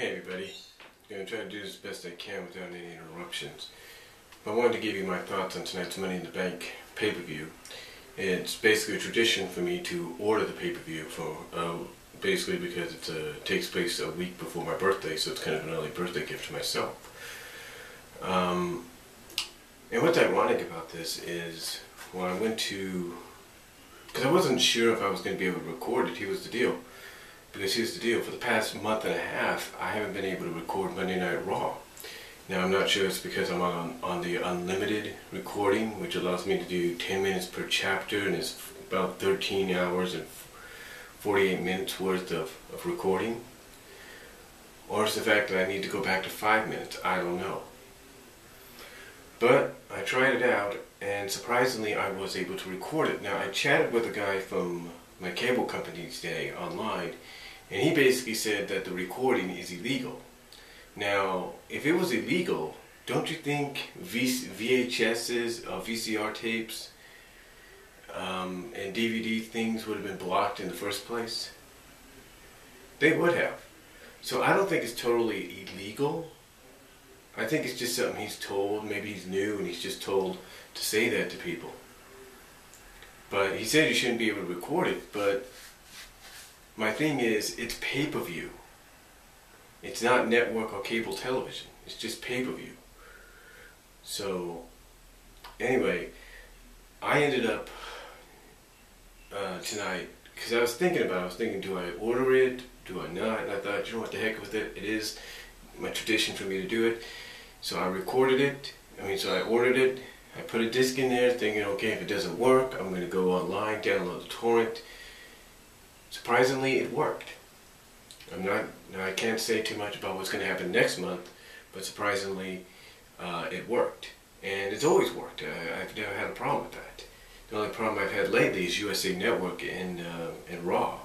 Hey everybody, I'm going to try to do this best I can without any interruptions. I wanted to give you my thoughts on tonight's Money in the Bank pay-per-view. It's basically a tradition for me to order the pay-per-view for basically because it takes place a week before my birthday, so it's kind of an early birthday gift to myself. And what's ironic about this is when I went to, because I wasn't sure if I was going to be able to record it. Here's the deal, for the past month and a half I haven't been able to record Monday Night Raw. Now I'm not sure it's because I'm on the unlimited recording, which allows me to do 10 minutes per chapter, and it's about 13 hours and 48 minutes worth of recording, or it's the fact that I need to go back to 5 minutes. I don't know. But I tried it out, and surprisingly I was able to record it. Now I chatted with a guy from my cable company today online, and he basically said that the recording is illegal. Now, if it was illegal, don't you think VHSs, VCR tapes, and DVD things would have been blocked in the first place? They would have. So I don't think it's totally illegal. I think it's just something he's told. Maybe he's new and he's just told to say that to people. But he said you shouldn't be able to record it, but my thing is, it's pay-per-view. It's not network or cable television. It's just pay-per-view. So, anyway, I ended up tonight, because I was thinking, do I order it? Do I not? And I thought, you know what, the heck with it. It is my tradition for me to do it. So I recorded it. So I ordered it. I put a disc in there thinking, okay, if it doesn't work, I'm going to go online, download the torrent. Surprisingly, it worked. Now I can't say too much about what's going to happen next month, but surprisingly, it worked. And it's always worked. I've never had a problem with that. The only problem I've had lately is USA Network and Raw.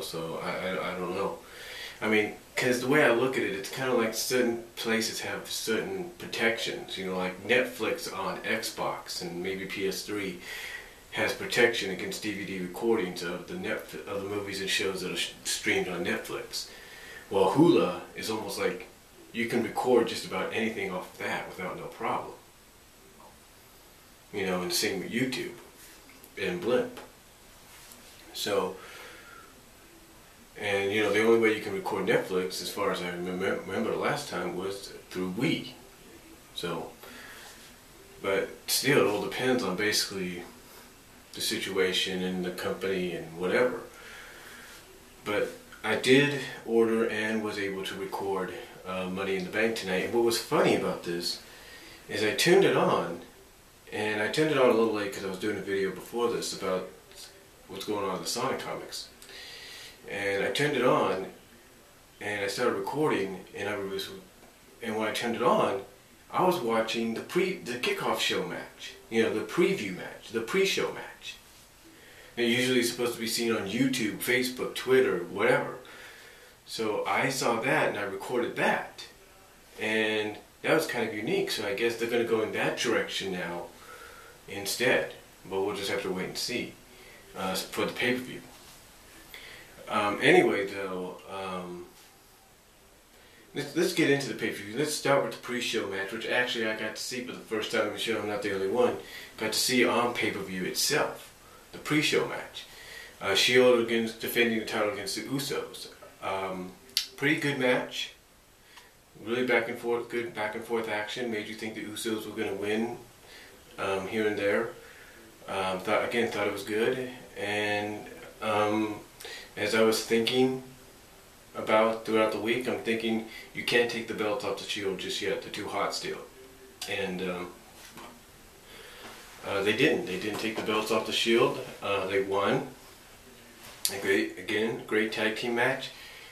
So I don't know. Because the way I look at it, it's kind of like certain places have certain protections. Like Netflix on Xbox and maybe PS3 has protection against DVD recordings of the movies and shows that are streamed on Netflix. Well, Hula is almost like you can record just about anything off of that without no problem. And the same with YouTube and Blimp. So, and the only way you can record Netflix, as far as I remember the last time, was through Wii. So, but still, it all depends on basically the situation and the company and whatever. But I did order and was able to record Money in the Bank tonight. And what was funny about this is I turned it on, and I turned it on a little late because I was doing a video before this about what's going on in the Sonic comics. And I turned it on, and I started recording, and when I turned it on, I was watching the kickoff show match, the preview match, the pre-show match. And usually it's supposed to be seen on YouTube, Facebook, Twitter, whatever. So I saw that and I recorded that. And that was kind of unique, so I guess they're going to go in that direction now instead. But we'll just have to wait and see for the pay-per-view. Anyway, though, let's get into the pay-per-view. Let's start with the pre-show match, which actually I got to see for the first time in the show. I'm not the only one. Got to see on pay-per-view itself, the pre-show match. Shield defending the title against the Usos. Pretty good match. Really back and forth, good back and forth action. Made you think the Usos were going to win here and there. Thought it was good. And as I was thinking about throughout the week, I'm thinking you can't take the belts off the Shield just yet. They're too hot still. And they didn't. They didn't take the belts off the Shield. They won. Great tag team match.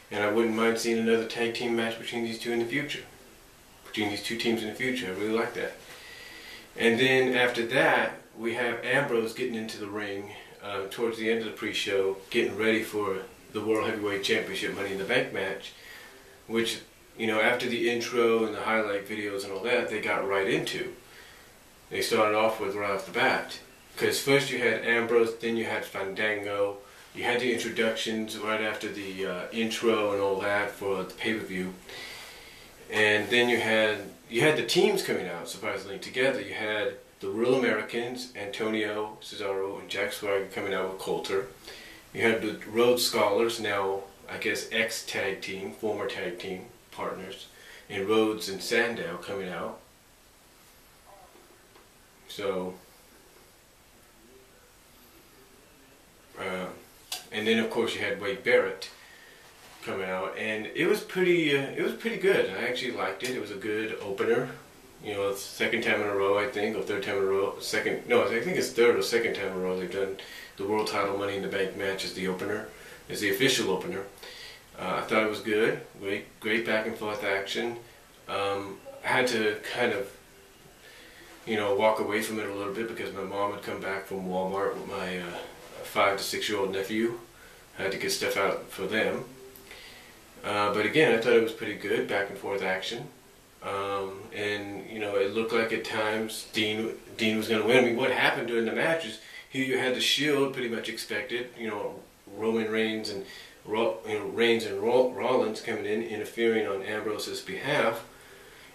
And I wouldn't mind seeing another tag team match between these two in the future. Between these two teams in the future. I really like that. And then after that, we have Ambrose getting into the ring towards the end of the pre-show, getting ready for the World Heavyweight Championship Money in the Bank match, which, after the intro and the highlight videos and all that, they got right into. They started off with right off the bat. Because first you had Ambrose, then you had Fandango, you had the introductions right after the intro and all that for the pay-per-view, and then you had the teams coming out surprisingly together. You had the Real Americans, Antonio Cesaro and Jack Swagger coming out with Coulter. You had the Rhodes Scholars, now I guess ex-tag team, former tag team partners, and Rhodes and Sandow coming out. So, and then of course you had Wade Barrett coming out, and it was pretty good. I actually liked it. It was a good opener. You know, it's second time in a row, I think, or third time in a row. I think it's third or second time in a row they've done the World Title Money in the Bank match as the opener, as the official opener. I thought it was good. Great back and forth action. I had to kind of, walk away from it a little bit because my mom had come back from Walmart with my 5 to 6 year old nephew. I had to get stuff out for them. But again, I thought it was pretty good, back and forth action. And it looked like at times Dean was going to win. I mean, what happened during the match is here you had the Shield pretty much expected. Roman Reigns and Rollins coming in, interfering on Ambrose's behalf,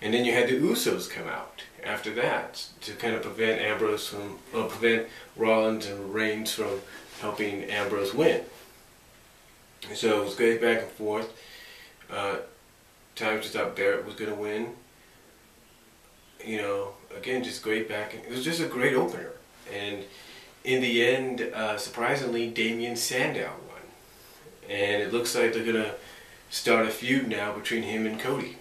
and then you had the Usos come out after that to kind of prevent Rollins and Reigns from helping Ambrose win. So it was great back and forth. Times just thought Barrett was going to win. Again, just great back. It was just a great opener. And in the end, surprisingly, Damien Sandow won. And it looks like they're going to start a feud now between him and Cody.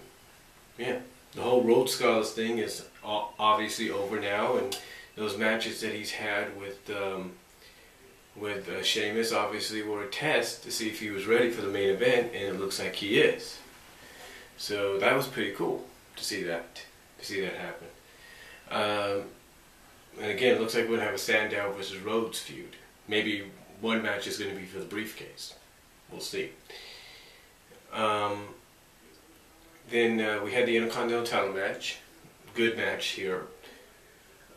Yeah. The whole Rhodes Scholars thing is obviously over now. And those matches that he's had with Sheamus obviously were a test to see if he was ready for the main event. And it looks like he is. So that was pretty cool to see that happen. And again, it looks like we're going to have a Sandow versus Rhodes feud. Maybe one match is going to be for the briefcase. We'll see. Then we had the Intercontinental title match. Good match here.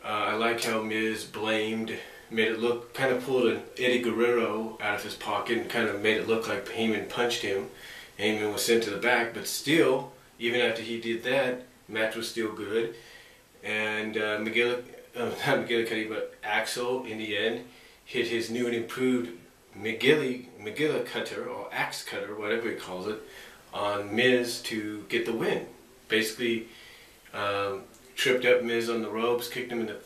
I like how Miz made it look, kind of pulled an Eddie Guerrero out of his pocket and kind of made it look like Heyman punched him. Heyman was sent to the back, but still, even after he did that, match was still good. And Axel, in the end, hit his new and improved McGillicuddy cutter, or axe cutter, whatever he calls it, on Miz to get the win. Basically, tripped up Miz on the ropes, kicked him in the,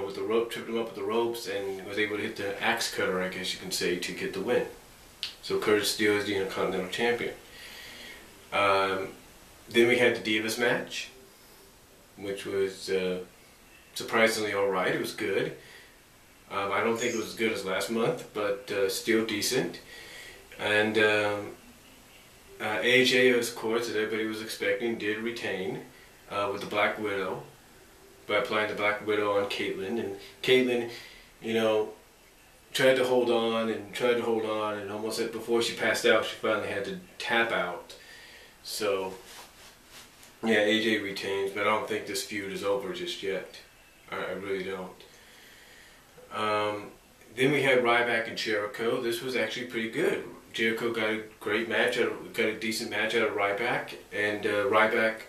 with the rope, tripped him up with the ropes, and was able to hit the axe cutter, I guess you can say, to get the win. So Curtis Steele is the Intercontinental Champion. Then we had the Divas match, which was surprisingly alright. It was good. I don't think it was as good as last month, but still decent. And AJ, of course, as everybody was expecting, did retain with the Black Widow by applying the Black Widow on Caitlyn. And Caitlyn, tried to hold on, and almost before she passed out, she finally had to tap out. So, yeah, AJ retains, but I don't think this feud is over just yet. I really don't. Then we had Ryback and Jericho. This was actually pretty good. Jericho got a great match, got a decent match out of Ryback, and Ryback